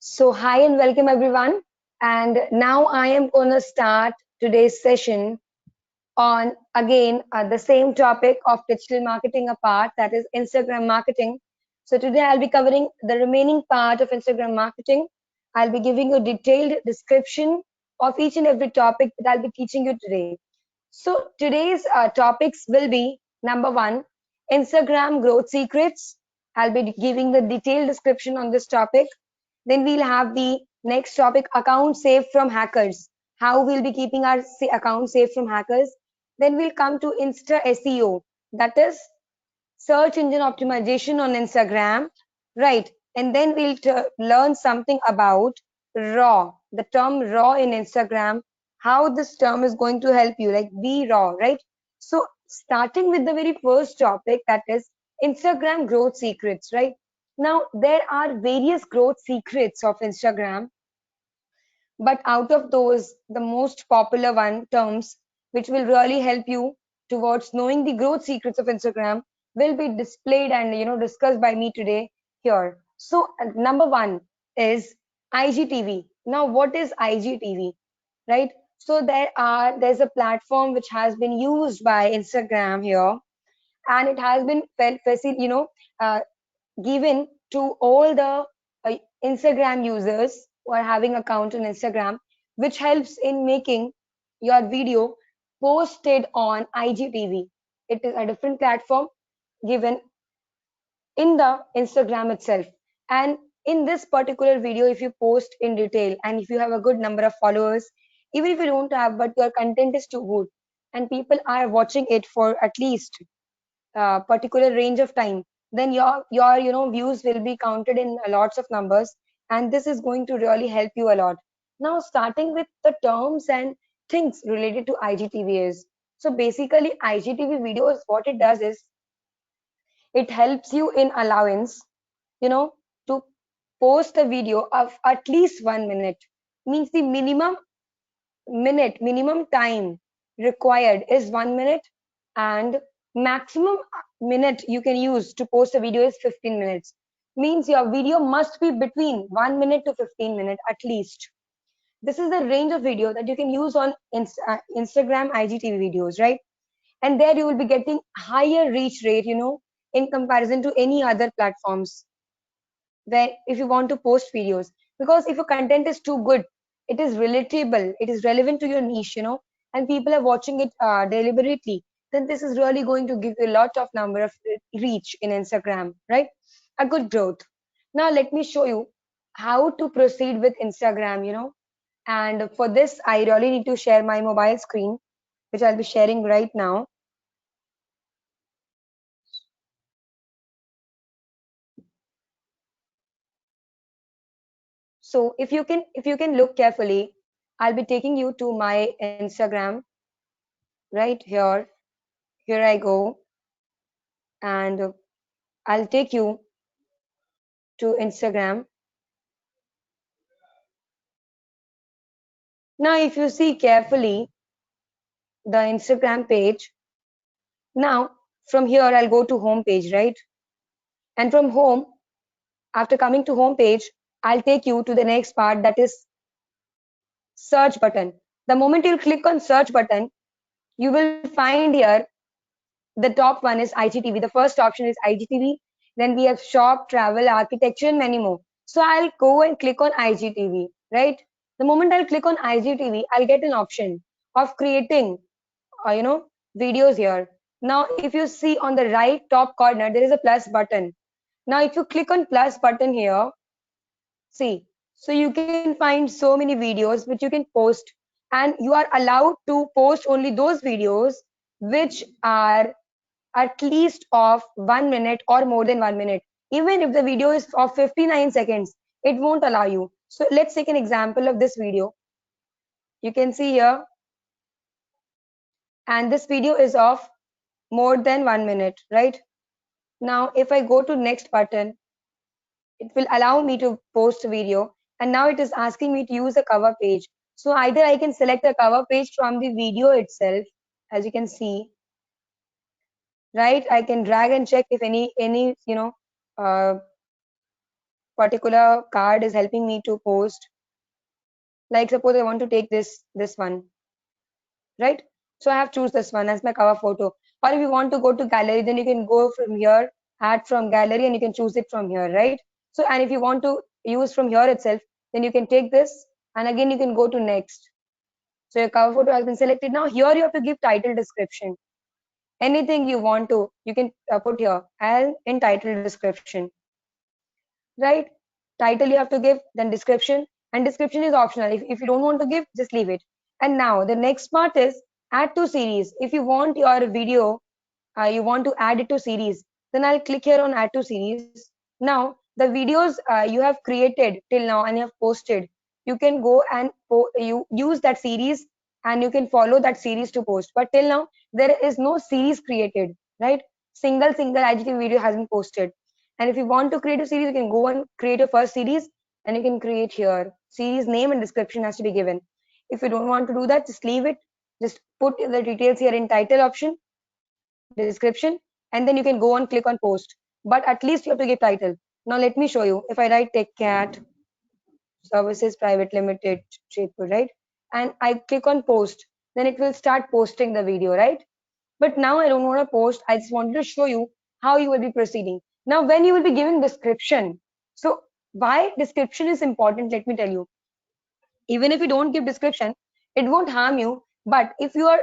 So, hi and welcome everyone. And now I am going to start today's session on again the same topic of digital marketing apart, that is Instagram marketing. So, today I'll be covering the remaining part of Instagram marketing. I'll be giving you a detailed description of each and every topic that I'll be teaching you today. So, today's topics will be number one, Instagram growth secrets. I'll be giving the detailed description on this topic. Then we'll have the next topic, account safe from hackers. How we'll be keeping our account safe from hackers. Then we'll come to Insta SEO, that is search engine optimization on Instagram, right? And then we'll learn something about raw, the term raw in Instagram, how this term is going to help you, like be raw, right? So starting with the very first topic, that is Instagram growth secrets, right? Now there are various growth secrets of Instagram, but out of those, the most popular one terms which will really help you towards knowing the growth secrets of Instagram will be displayed and discussed by me today here. So number one is IGTV. Now what is IGTV, right? So there's a platform which has been used by Instagram here, and it has been uh, given to all the Instagram users who are having account on Instagram, which helps in making your video posted on IGTV. It is a different platform given in the Instagram itself. And in this particular video, if you post in detail and if you have a good number of followers, even if you don't have, but your content is too good and people are watching it for at least particular range of time, then your views will be counted in lots of numbers, and this is going to really help you a lot. Now starting with the terms and things related to IGTV is, so basically IGTV videos, what it does is it helps you in allowance, you know to post a video of at least 1 minute. Means the minimum time required is 1 minute, and maximum minute you can use to post a video is 15 minutes. Means your video must be between 1 minute to 15 minutes at least. This is the range of video that you can use on Instagram IGTV videos, right? And there you will be getting higher reach rate, in comparison to any other platforms where if you want to post videos, because if your content is too good, it is relatable, it is relevant to your niche, and people are watching it deliberately, then this is really going to give you a lot of number of reach in Instagram, right? A good growth. Now let me show you how to proceed with Instagram, and for this I really need to share my mobile screen, which I'll be sharing right now. So if you can look carefully, I'll be taking you to my Instagram right here. Here I go, and I'll take you to Instagram. Now if you see carefully the Instagram page, now from here I'll go to home page, right? And from home, after coming to home page, I'll take you to the next part, that is search button. The moment you click on search button, you will find here the top one is IGTV. The first option is IGTV. Then we have shop, travel, architecture, and many more. So I'll go and click on IGTV, right? The moment I'll click on IGTV, I'll get an option of creating, videos here. Now, if you see on the right top corner, there is a plus button. Now, if you click on plus button here, see, so you can find so many videos which you can post, and you are allowed to post only those videos which are at least of 1 minute or more than 1 minute. Even if the video is of 59 seconds, it won't allow you. So let's take an example of this video. You can see here, and this video is of more than 1 minute, right? Now, if I go to next button, it will allow me to post a video, and now it is asking me to use a cover page. So either I can select a cover page from the video itself, as you can see, right? I can drag and check if any uh, particular card is helping me to post. Like suppose I want to take this one, right? So I have choose this one as my cover photo. Or if you want to go to gallery, then you can go from here, add from gallery, and you can choose it from here, right? So and if you want to use from here itself, then you can take this, and again you can go to next. So your cover photo has been selected. Now here you have to give title description. Anything you want to, you can put here and in title description, right? Title you have to give, then description, and description is optional. If you don't want to give, just leave it. And now the next part is add to series. If you want your video, you want to add it to series, then I'll click here on add to series. Now the videos you have created till now and you have posted, you can go and you use that series, and you can follow that series to post. But till now there is no series created, right? Single IGTV video has been posted. And if you want to create a series, you can go and create a first series, and you can create here series name and description has to be given. If you don't want to do that, just leave it. Just put the details here in title option, description, and then you can go and click on post. But at least you have to give title. Now let me show you. If I write Tech Cat Services Private Limited, right? And I click on post, then it will start posting the video, right? But now I don't want to post. I just wanted to show you how you will be proceeding. Now, when you will be giving description, so why description is important, let me tell you. Even if you don't give description, it won't harm you. But if your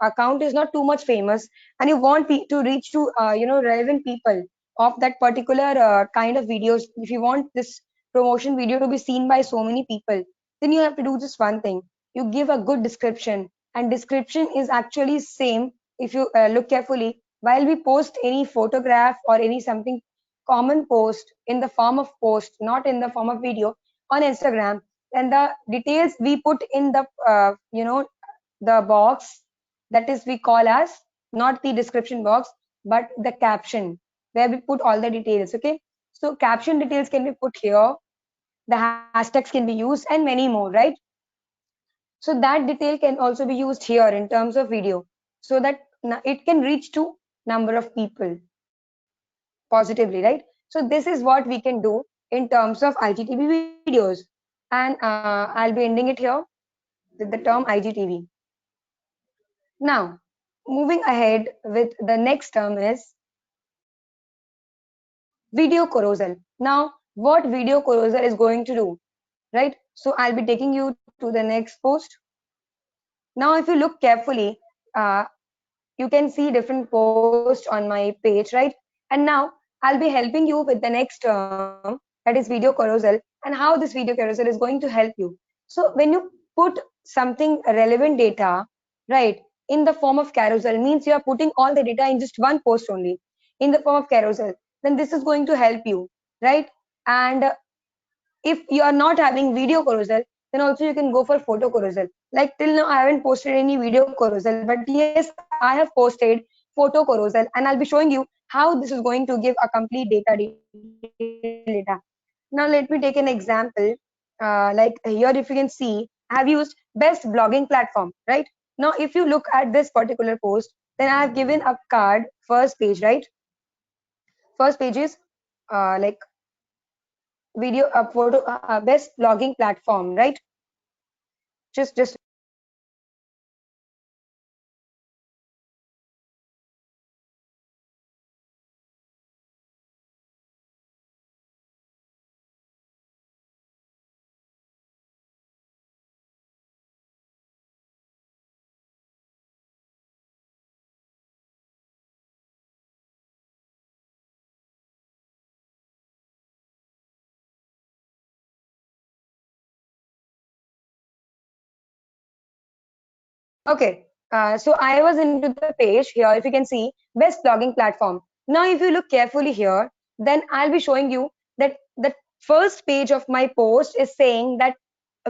account is not too much famous, and you want to reach to relevant people of that particular kind of videos, if you want this promotion video to be seen by so many people, then you have to do just one thing. You give a good description, and description is actually same. If you look carefully, while we post any photograph or any something common post in the form of post, not in the form of video on Instagram, and the details we put in the the box, that is we call as not the description box but the caption, where we put all the details. Okay, so caption details can be put here, the hashtags can be used, and many more, right? So that detail can also be used here in terms of video, so that it can reach to number of people positively, right? So this is what we can do in terms of IGTV videos. And I'll be ending it here with the term IGTV. Now, moving ahead with the next term is video carousel. Now, what video carousel is going to do, right? So I'll be taking you to the next post. Now, if you look carefully, you can see different posts on my page, right? And now I'll be helping you with the next term, that is video carousel, and how this video carousel is going to help you. So when you put something relevant data, right, in the form of carousel, means you are putting all the data in just one post only in the form of carousel, then this is going to help you, right? And if you are not having video carousel, then also you can go for photo carousel. Like till now I haven't posted any video carousel, but yes, I have posted photo carousel, and I'll be showing you how this is going to give a complete detail data. Now let me take an example. Like here, if you can see, I have used best blogging platform, right? Now if you look at this particular post, then I have given a card first page, right? First page is like video photo best blogging platform, right? Just okay. So I was into the page here. If you can see, best blogging platform. Now, if you look carefully here, then I'll be showing you that the first page of my post is saying that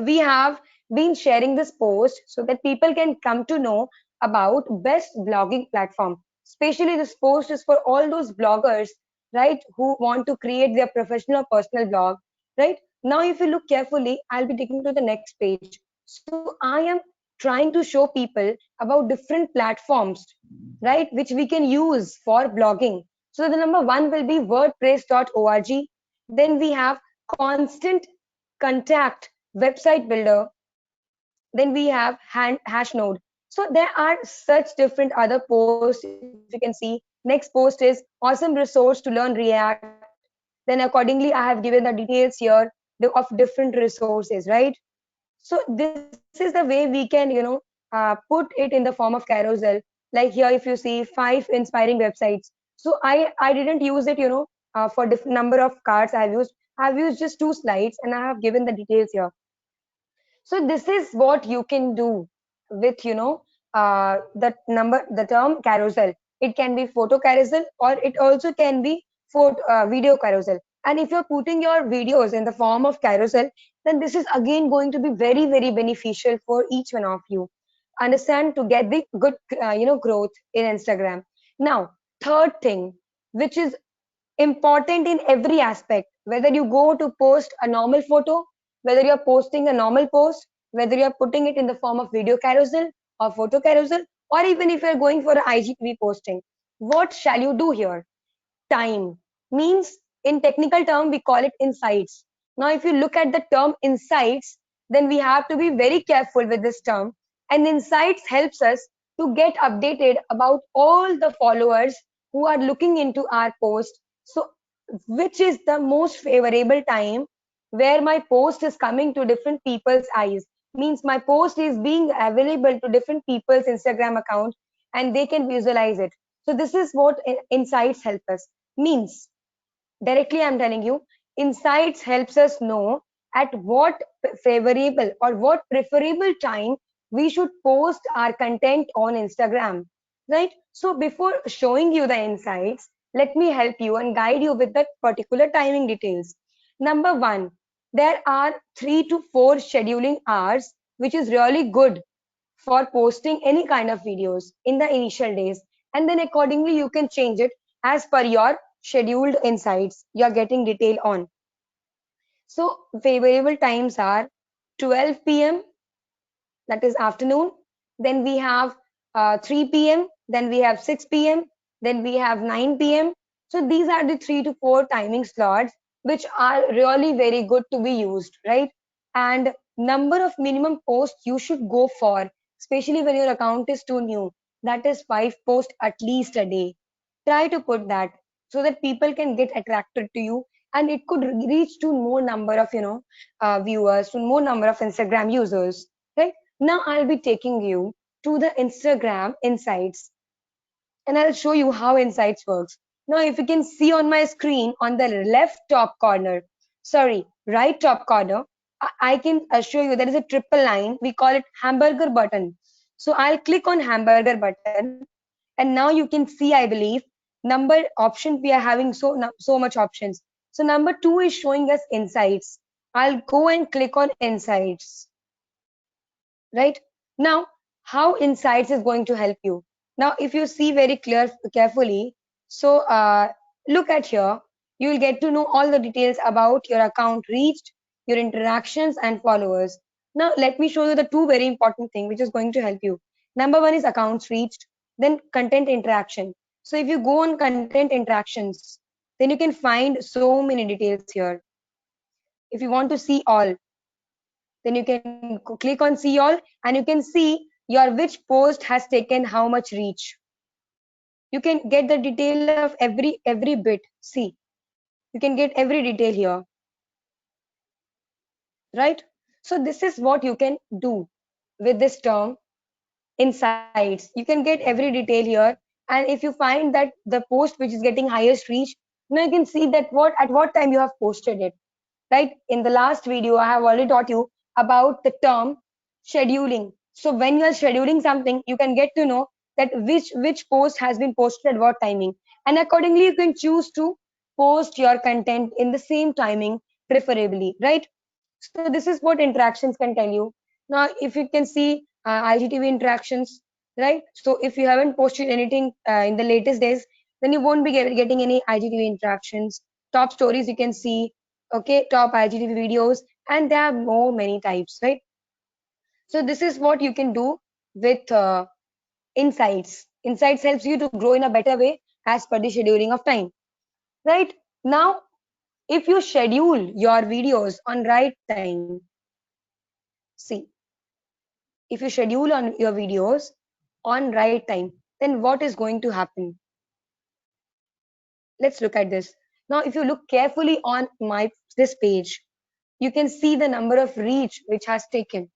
we have been sharing this post so that people can come to know about best blogging platform. Especially this post is for all those bloggers, right, who want to create their professional or personal blog, right? Now, if you look carefully, I'll be taking to the next page. So I am trying to show people about different platforms, right, which we can use for blogging. So the number one will be wordpress.org, Then we have constant contact, website builder. Then we have hash node. So there are such different other posts. If you can see, next post is awesome resource to learn React. Then accordingly, I have given the details here of different resources, right? So this is the way we can, put it in the form of carousel. Like here, if you see 5 inspiring websites. So I didn't use it, for different number of cards I've used just 2 slides, and I have given the details here. So this is what you can do with, the term carousel. It can be photo carousel, or it also can be video carousel. And if you're putting your videos in the form of carousel, then this is again going to be very, very beneficial for each one of you. Understand, to get the good, growth in Instagram. Now, third thing, which is important in every aspect, whether you go to post a normal photo, whether you're posting a normal post, whether you're putting it in the form of video carousel or photo carousel, or even if you're going for an IGTV posting, what shall you do here? Time means, in technical term we call it insights. Now if you look at the term insights, then we have to be very careful with this term. And insights helps us to get updated about all the followers who are looking into our post. So which is the most favorable time where my post is coming to different people's eyes, means my post is being available to different people's Instagram account, and they can visualize it. So this is what insights help us. Means, directly I'm telling you, insights helps us know at what favorable or what preferable time we should post our content on Instagram, right? So before showing you the insights, let me help you and guide you with that particular timing details. Number one, there are 3 to 4 scheduling hours, which is really good for posting any kind of videos in the initial days, and then accordingly you can change it as per your scheduled insights you're getting detail on. So favorable times are 12 p.m., that is afternoon. Then we have 3 p.m., then we have 6 p.m., then we have 9 p.m. So these are the 3 to 4 timing slots which are really very good to be used, right? And number of minimum posts you should go for, especially when your account is too new, that is 5 posts at least a day. Try to put that so that people can get attracted to you, and it could reach to more number of, viewers, to more number of Instagram users, right? Now I'll be taking you to the Instagram insights, and I'll show you how insights works. Now if you can see on my screen on the left top corner, sorry, right top corner, I can assure you there is a triple line. We call it hamburger button. So I'll click on hamburger button, and now you can see, I believe, number options we are having so much options. So number 2 is showing us insights. I'll go and click on insights, right? Now how insights is going to help you. Now if you see very carefully, so look at here, you will get to know all the details about your account reached, your interactions and followers. Now let me show you the two very important thing which is going to help you. Number one is accounts reached, then content interaction. So if you go on content interactions, then you can find so many details here. If you want to see all, then you can click on see all, and you can see your which post has taken how much reach. You can get the detail of every bit. See, you can get every detail here, right? So this is what you can do with this term insights. You can get every detail here, and if you find that the post which is getting highest reach, now you can see that what at what time you have posted it, right? In the last video I have already taught you about the term scheduling. So when you are scheduling something, you can get to know that which post has been posted at what timing, and accordingly you can choose to post your content in the same timing preferably, right? So this is what interactions can tell you. Now if you can see IGTV interactions, right? So if you haven't posted anything in the latest days, then you won't be getting any IGTV interactions. Top stories you can see, okay, top IGTV videos, and there are more many types, right? So this is what you can do with insights. Insights helps you to grow in a better way as per the scheduling of time, right? Now If you schedule your videos on right time, see, if you schedule on your videos on right time, then what is going to happen? Let's look at this. Now, if you look carefully on my this page, you can see the number of reach which has taken,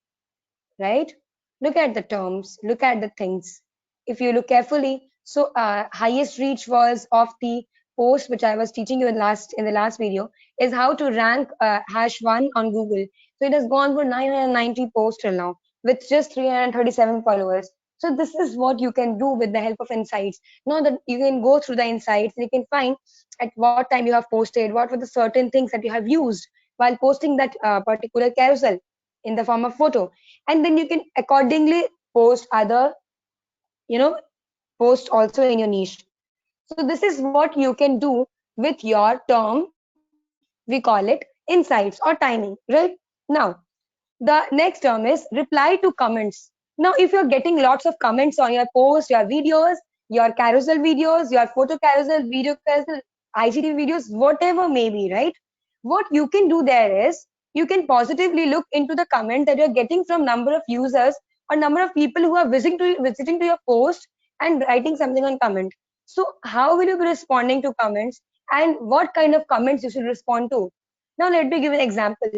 right? Look at the terms, look at the things. If you look carefully, so highest reach was of the post which I was teaching you in the last video is how to rank #1 on Google. So it has gone for 990 posts till now with just 337 followers. So this is what you can do with the help of insights. Now that you can go through the insights, you can find at what time you have posted, what were the certain things that you have used while posting that particular carousel in the form of photo, and then you can accordingly post other, you know, post also in your niche. So this is what you can do with your term, we call it insights or timing, right? Now the next term is reply to comments. Now, if you're getting lots of comments on your posts, your videos, your carousel videos, your photo carousel, video carousel, IGTV videos, whatever may be, right? What you can do there is you can positively look into the comment that you're getting from number of users or number of people who are visiting to your post and writing something on comment. So how will you be responding to comments and what kind of comments you should respond to? Now let me give an example.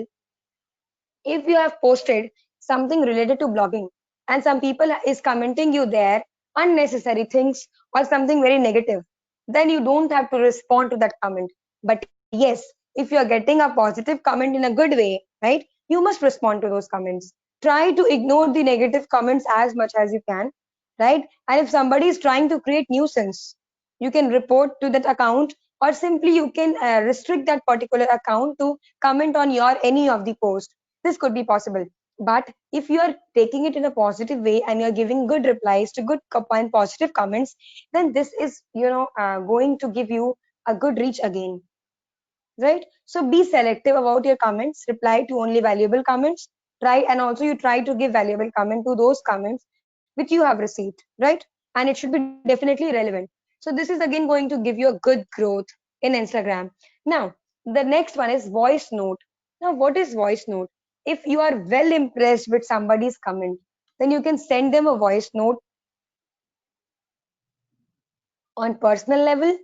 If you have posted something related to blogging and some people is commenting you there unnecessary things or something very negative, then you don't have to respond to that comment. But yes, if you are getting a positive comment in a good way, right, you must respond to those comments. Try to ignore the negative comments as much as you can, right? And if somebody is trying to create nuisance, you can report to that account, or simply you can restrict that particular account to comment on your any of the post. This could be possible. But if you are taking it in a positive way and you're giving good replies to good and positive comments, then this is, going to give you a good reach again, right? So be selective about your comments, reply to only valuable comments, try, and also you try to give valuable comment to those comments which you have received, right? And it should be definitely relevant. So this is again going to give you a good growth in Instagram. Now the next one is voice note. Now what is voice note? If you are well impressed with somebody's comment, then you can send them a voice note on personal level,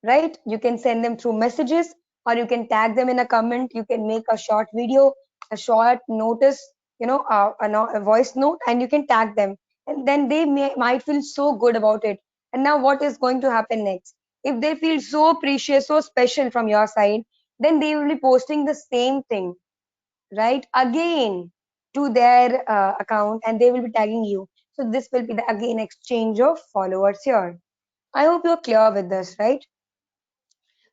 right? You can send them through messages, or you can tag them in a comment. You can make a short video, a short notice, a voice note, and you can tag them. And then they might feel so good about it. And now, what is going to happen next? If they feel so precious, so special from your side, then they will be posting the same thing, right? Again to their account, and they will be tagging you. So, this will be the again exchange of followers here. I hope you're clear with this, right?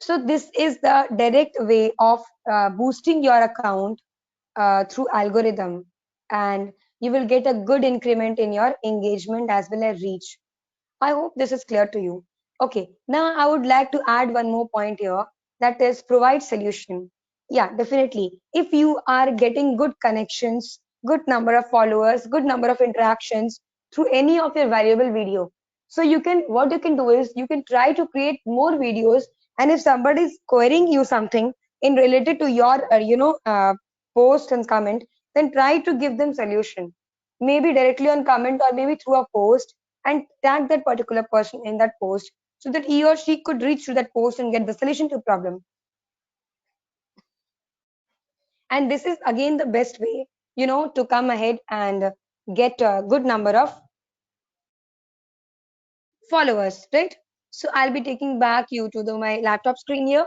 So this is the direct way of boosting your account through algorithm, and you will get a good increment in your engagement as well as reach. I hope this is clear to you. Okay, now I would like to add one more point here, that is provide solution. Yeah, definitely. If you are getting good connections, good number of followers, good number of interactions through any of your valuable video, so what you can do is you can try to create more videos, and if somebody is querying you something in related to your post and comment, then try to give them solution, maybe directly on comment or maybe through a post, and tag that particular person in that post so that he or she could reach to that post and get the solution to problem. And this is again the best way, to come ahead and get a good number of followers, right? So I'll be taking back you to my laptop screen here.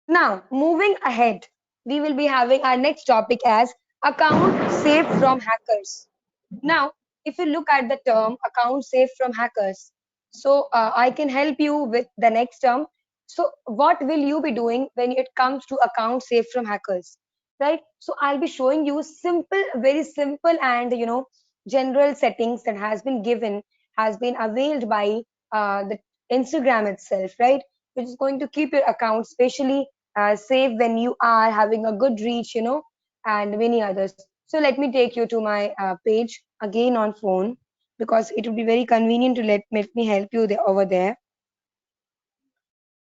Now, moving ahead, we will be having our next topic as account safe from hackers. Now, if you look at the term account safe from hackers, so I can help you with the next term. So, what will you be doing when it comes to account safe from hackers, right? So, I'll be showing you simple, very simple, and general settings that has been given, has been availed by the Instagram itself, right? Which is going to keep your account especially safe when you are having a good reach, and many others. So let me take you to my page again on phone, because it would be very convenient to let me help you there, over there.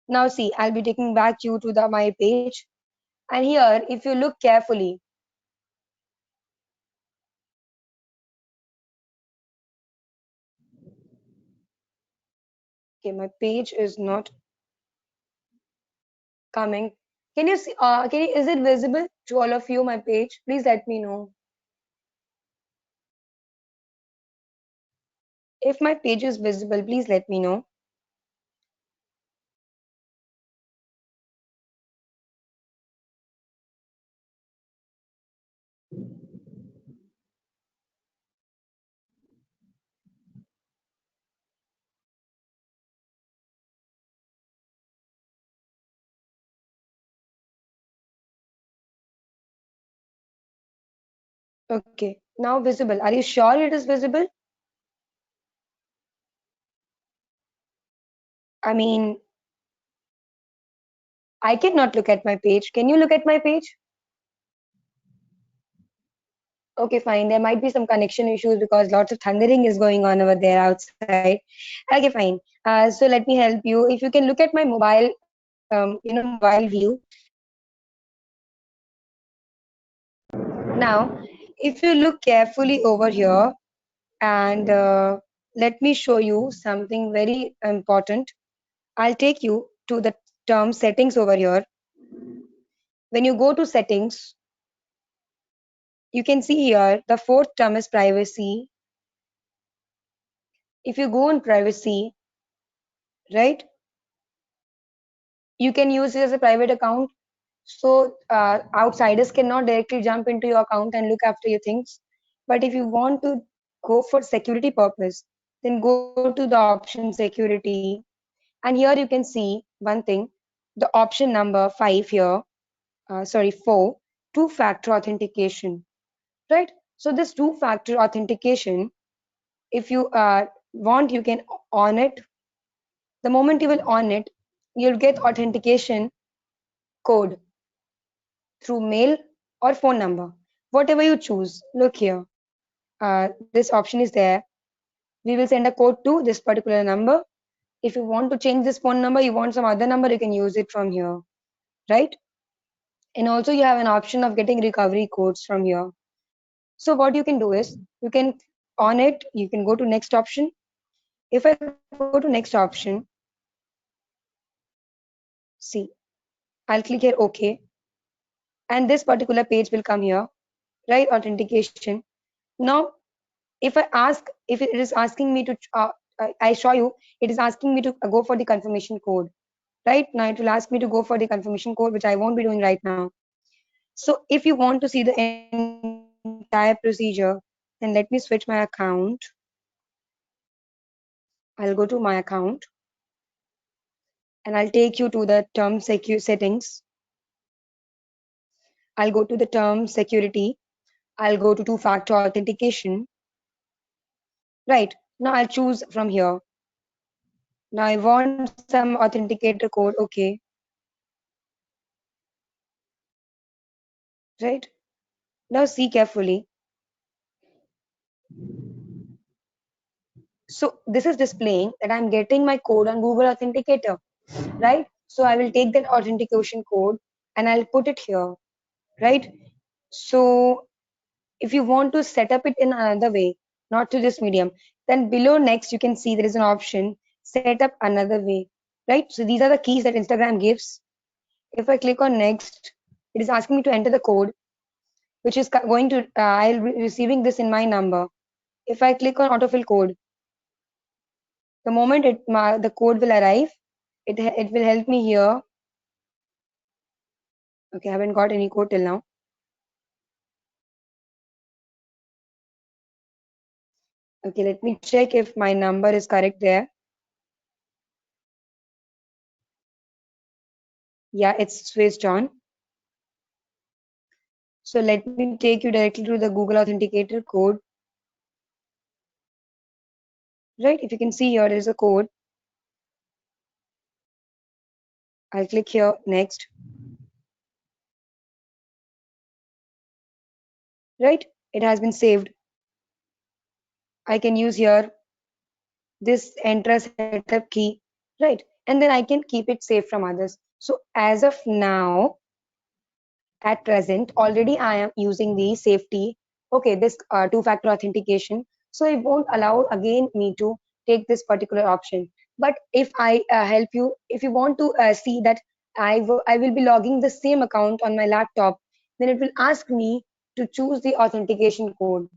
Now see, I'll be taking back you to the my page, and here if you look carefully, okay, my page is not coming. Can you see, is it visible to all of you, my page? Please let me know. If my page is visible, please let me know. Okay, now visible. Are you sure it is visible? I mean, I cannot look at my page. Can you look at my page? Okay, fine. There might be some connection issues because lots of thundering is going on over there outside. Okay, fine. So let me help you. If you can look at my mobile, mobile view. Now, if you look carefully over here, and let me show you something very important. I'll take you to the term settings over here. When you go to settings, you can see here the fourth term is privacy. If you go on privacy, right, you can use it as a private account. So outsiders cannot directly jump into your account and look after your things. But if you want to go for security purpose, then go to the option security. And here you can see one thing, the option number 5 here, sorry, 4, two-factor authentication, right? So this two-factor authentication, if you want, you can on it. The moment you will on it, you'll get authentication code through mail or phone number, whatever you choose. Look here, this option is there. We will send a code to this particular number. If you want to change this phone number, you want some other number, you can use it from here, right? And also you have an option of getting recovery codes from here. So what you can do is, you can on it, you can go to next option. If I go to next option, see, I'll click here OK, and this particular page will come here, right? Authentication. Now if I ask, if it is asking me to I show you, it is asking me to go for the confirmation code. Right now it will ask me to go for the confirmation code, which I won't be doing right now. So if you want to see the entire procedure, then let me switch my account. I'll go to my account and I'll take you to the term secure settings. I'll go to the term security. I'll go to two-factor authentication. Right now I'll choose from here. Now I want some authenticator code. Okay. Right now see carefully. So this is displaying that I'm getting my code on Google Authenticator, right? So I will take that authentication code and I'll put it here, right? So if you want to set up it in another way, not to this medium, then below next you can see there is an option, set up another way, right? So these are the keys that Instagram gives. If I click on next, it is asking me to enter the code, which is going to, I'll be receiving this in my number. If I click on autofill code, the moment the code will arrive, it will help me here. Okay, I haven't got any code till now. Okay, let me check if my number is correct there. Yeah, it's switched on. So let me take you directly to the Google Authenticator code. Right, if you can see here, there is a code. I'll click here, next. right? It has been saved. I can use here this enter setup key, right? And then I can keep it safe from others. So as of now, at present, already I am using the safety, okay, this two-factor authentication. So it won't allow again me to take this particular option. But if I help you, if you want to see that I will be logging the same account on my laptop, then it will ask me to choose the authentication code,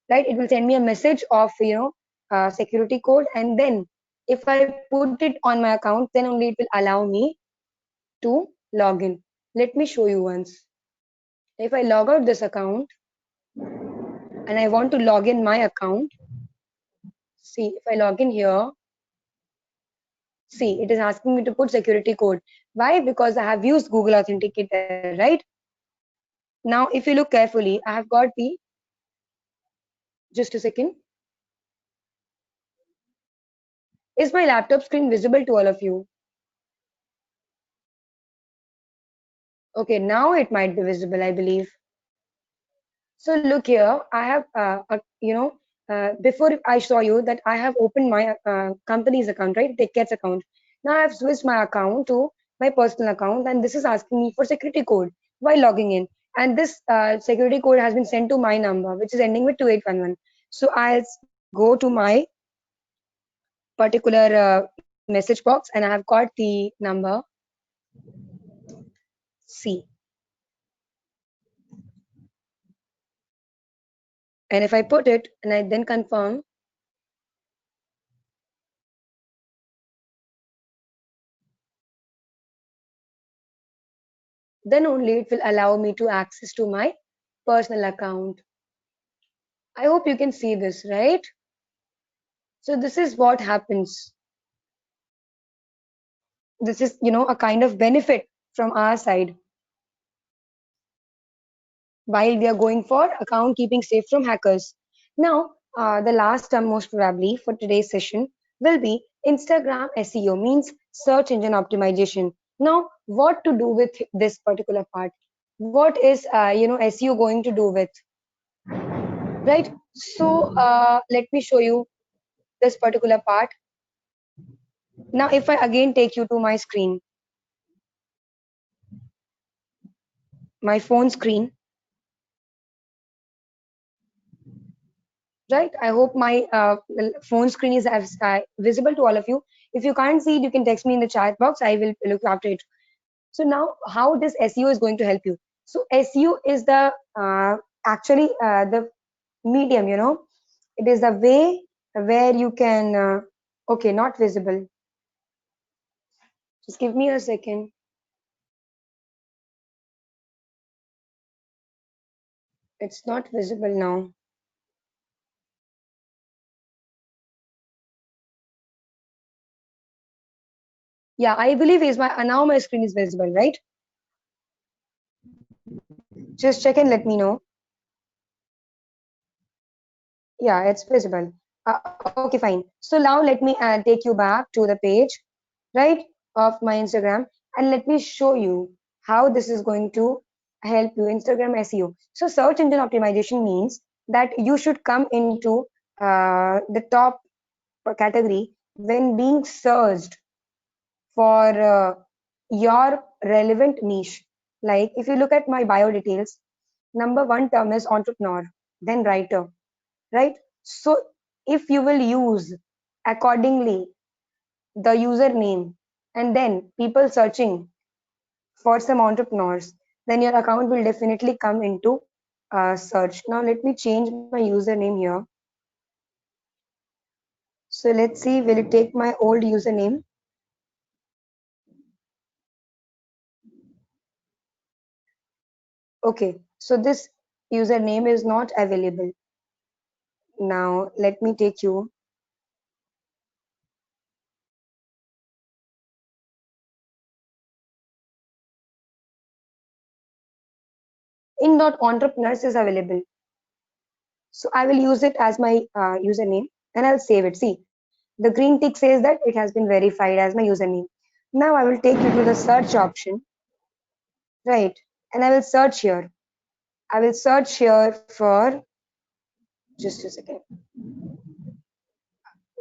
right? It will send me a message of, security code. And then if I put it on my account, then only it will allow me to log in. Let me show you once. If I log out this account and I want to log in my account, see, if I log in here, see, it is asking me to put security code. Why? Because I have used Google Authenticator, right? Now, if you look carefully, I have got the, just a second. Is my laptop screen visible to all of you? Okay, now it might be visible, I believe. So look here, I have, before I saw you that I have opened my company's account, right? TechCats account. Now I have switched my account to my personal account, and this is asking me for security code while logging in. And this security code has been sent to my number, which is ending with 2811. So I'll go to my particular message box, and I have got the number C. And if I put it and I then confirm, then only it will allow me to access to my personal account. I hope you can see this, right? So this is what happens. This is, a kind of benefit from our side while we are going for account keeping safe from hackers. Now, the last term most probably for today's session will be Instagram SEO, means search engine optimization. Now, what to do with this particular part? What is, SEO going to do with, right? So let me show you this particular part. Now, if I again take you to my screen, my phone screen, right? I hope my phone screen is visible to all of you. If you can't see it, you can text me in the chat box. I will look after it. So now, how this SEO is going to help you? So SEO is the actually the medium. It is the way where you can. Okay, not visible. Just give me a second. It's not visible now. Yeah, I believe is my now my screen is visible, right? Just check and let me know. Yeah, it's visible. Okay, fine. So now let me take you back to the page, right, of my Instagram, and let me show you how this is going to help you Instagram SEO. So search engine optimization means that you should come into the top category when being searched for your relevant niche. Like if you look at my bio details, number one term is entrepreneur, then writer, right? So if you will use accordingly the username and then people searching for some entrepreneurs, then your account will definitely come into search. Now let me change my username here. So let's see, will it take my old username? Okay, so this username is not available. Now let me take you. In dot entrepreneurs is available. So I will use it as my username and I'll save it. See, the green tick says that it has been verified as my username. Now I will take you to the search option, right? And I will search here. I will search here for just a second.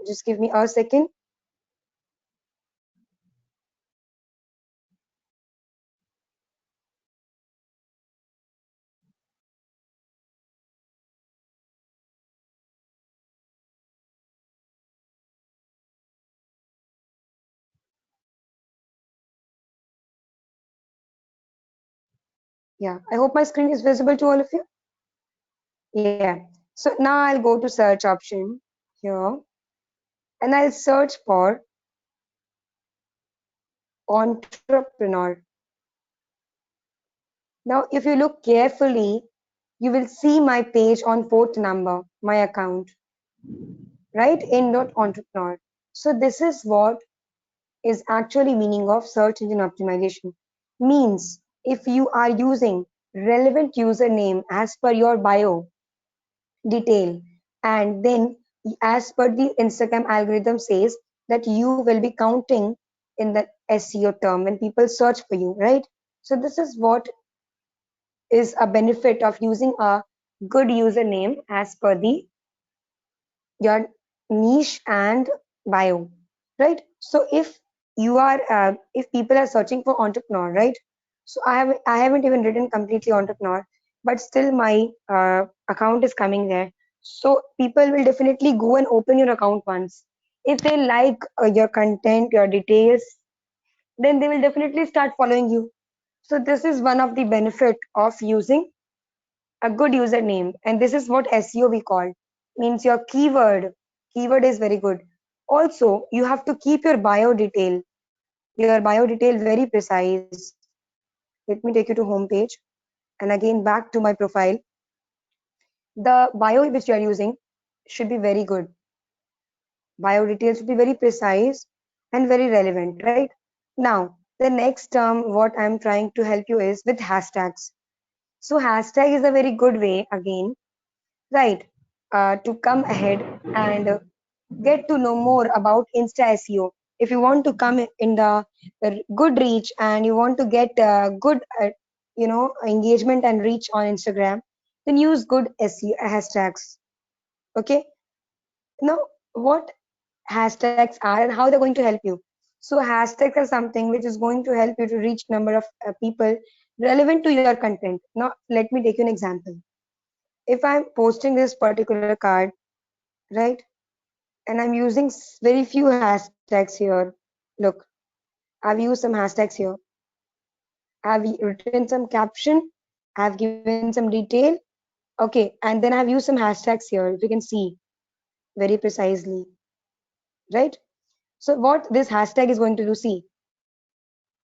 Just give me a second. Yeah, I hope my screen is visible to all of you. Yeah. So now I'll go to search option here and I'll search for entrepreneur. Now, if you look carefully, you will see my page on fourth number, my account, right? In dot entrepreneur. So this is what is actually meaning of search engine optimization. Means if you are using relevant username as per your bio detail, and then as per the Instagram algorithm says that you will be counting in the SEO term when people search for you, right? So this is what is a benefit of using a good username as per the your niche and bio, right? So if you are if people are searching for entrepreneur, right? So I haven't even written completely entrepreneur, but still my account is coming there. So people will definitely go and open your account once. If they like your content, your details, then they will definitely start following you. So this is one of the benefit of using a good username, and this is what SEO we call, means your keyword is very good. Also you have to keep your bio detail very precise. Let me take you to home page and again back to my profile. The bio which you are using should be very good. Bio details should be very precise and very relevant, right? Now the next term what I'm trying to help you is with hashtags. So hashtag is a very good way again, right, to come ahead and get to know more about Insta SEO. If you want to come in the good reach and you want to get good, engagement and reach on Instagram, then use good SEO hashtags. Okay. Now, what hashtags are and how they're going to help you. So hashtags are something which is going to help you to reach number of people relevant to your content. Now, let me take you an example. If I'm posting this particular card, right? And I'm using very few hashtags here. Look, I've used some hashtags here. I've written some caption. I've given some detail. Okay, and then I've used some hashtags here. If you can see very precisely, right? So what this hashtag is going to do, see,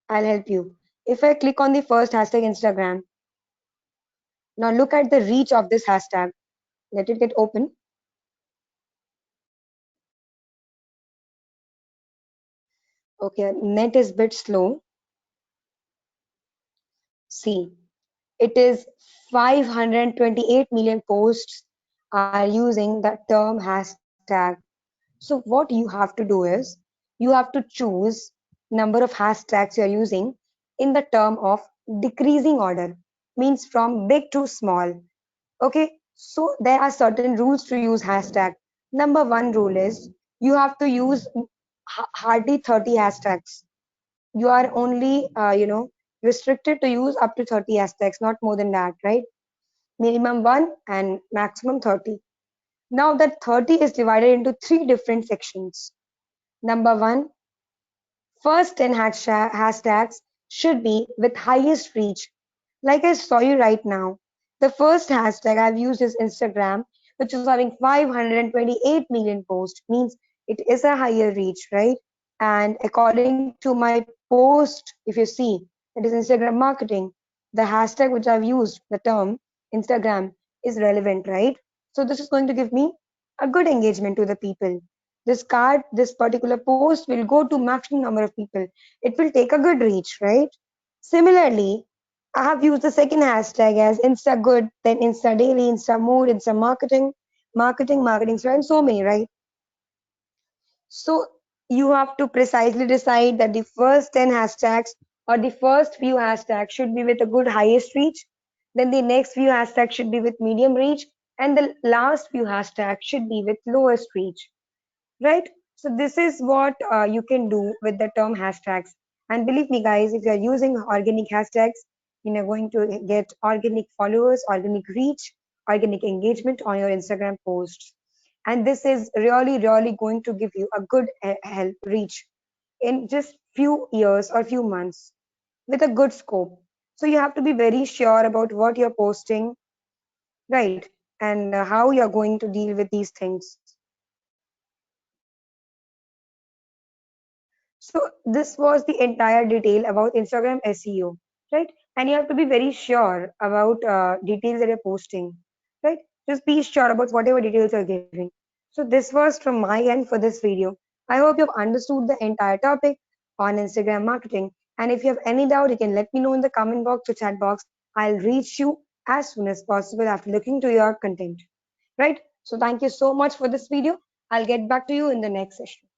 I'll help you. If I click on the first hashtag Instagram, now look at the reach of this hashtag. Let it get open. Okay, net is bit slow. See, it is 528 million posts are using the term hashtag. So what you have to do is you have to choose number of hashtags you are using in the term of decreasing order, means from big to small. Okay, so there are certain rules to use hashtag. Number one rule is you have to use hardly 30 hashtags. You are only restricted to use up to 30 hashtags, not more than that, right? Minimum 1 and maximum 30. Now that 30 is divided into three different sections. Number one, first 10 hashtags should be with highest reach. Like I saw you right now, the first hashtag I've used is Instagram, which is having 528 million posts, means it is a higher reach, right? And according to my post, if you see, that is Instagram marketing, the hashtag which I've used, the term Instagram, is relevant, right? So this is going to give me a good engagement to the people. This card, this particular post will go to maximum number of people. It will take a good reach, right? Similarly, I have used the second hashtag as Insta Good, then Insta Daily, Insta Mood, Insta Marketing, so and so many, right? So you have to precisely decide that the first 10 hashtags or the first few hashtags should be with a good highest reach. Then the next few hashtags should be with medium reach, and the last few hashtags should be with lowest reach, right? So this is what you can do with the term hashtags. And believe me, guys, if you are using organic hashtags, you're going to get organic followers, organic reach, organic engagement on your Instagram posts. And this is really, really going to give you a good help reach in just few years or few months with a good scope. So you have to be very sure about what you're posting, right? And how you're going to deal with these things. So this was the entire detail about Instagram SEO, right? And you have to be very sure about details that you're posting, right? Just be sure about whatever details you're giving. So this was from my end for this video. I hope you've understood the entire topic on Instagram marketing. And if you have any doubt, you can let me know in the comment box or chat box. I'll reach you as soon as possible after looking to your content, right? So thank you so much for this video. I'll get back to you in the next session.